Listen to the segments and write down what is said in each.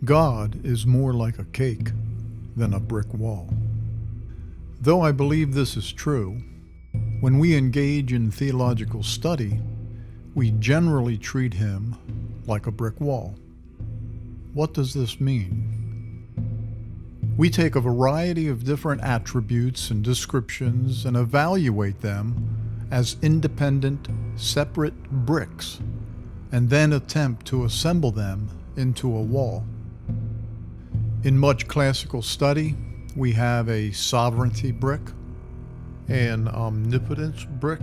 God is more like a cake than a brick wall. Though I believe this is true, when we engage in theological study, we generally treat him like a brick wall. What does this mean? We take a variety of different attributes and descriptions and evaluate them as independent, separate bricks, and then attempt to assemble them into a wall. In much classical study, we have a sovereignty brick, an omnipotence brick,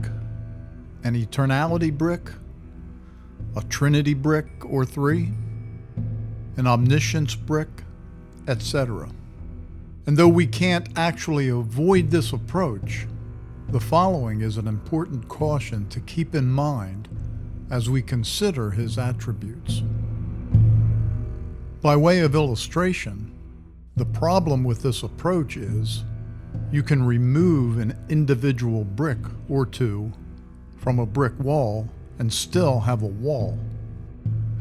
an eternality brick, a trinity brick or three, an omniscience brick, etc. And though we can't actually avoid this approach, the following is an important caution to keep in mind as we consider his attributes. By way of illustration, the problem with this approach is you can remove an individual brick or two from a brick wall and still have a wall.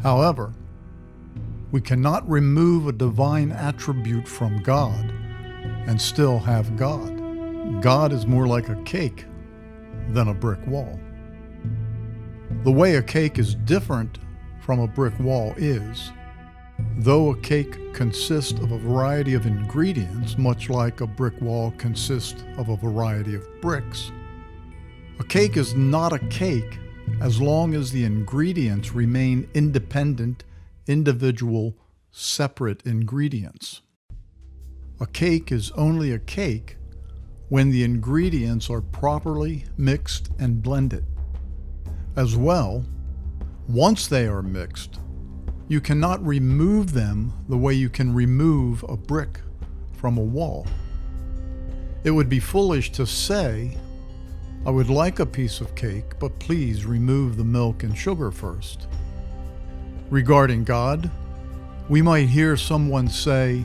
However, we cannot remove a divine attribute from God and still have God. God is more like a cake than a brick wall. The way a cake is different from a brick wall is, though a cake consists of a variety of ingredients, much like a brick wall consists of a variety of bricks, a cake is not a cake as long as the ingredients remain independent, individual, separate ingredients. A cake is only a cake when the ingredients are properly mixed and blended. As well, once they are mixed, you cannot remove them the way you can remove a brick from a wall. It would be foolish to say, I would like a piece of cake, but please remove the milk and sugar first. Regarding God, we might hear someone say,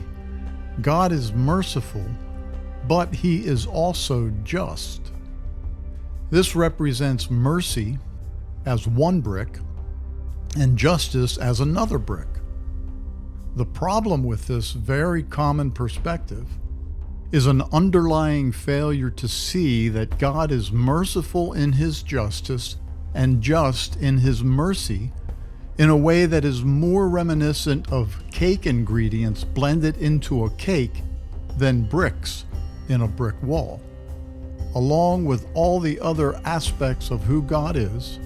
God is merciful, but he is also just. This represents mercy as one brick and justice as another brick. The problem with this very common perspective is an underlying failure to see that God is merciful in his justice and just in his mercy in a way that is more reminiscent of cake ingredients blended into a cake than bricks in a brick wall. Along with all the other aspects of who God is,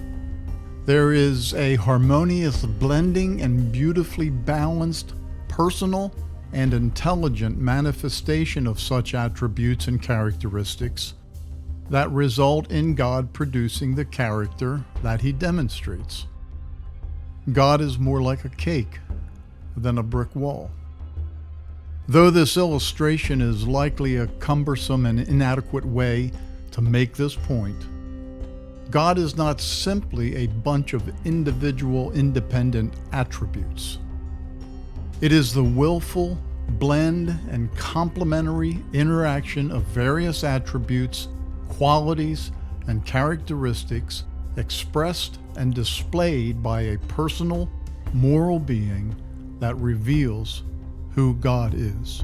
there is a harmonious blending and beautifully balanced, personal, and intelligent manifestation of such attributes and characteristics that result in God producing the character that he demonstrates. God is more like a cake than a brick wall. Though this illustration is likely a cumbersome and inadequate way to make this point, God is not simply a bunch of individual independent attributes. It is the willful blend and complementary interaction of various attributes, qualities, and characteristics expressed and displayed by a personal, moral being that reveals who God is.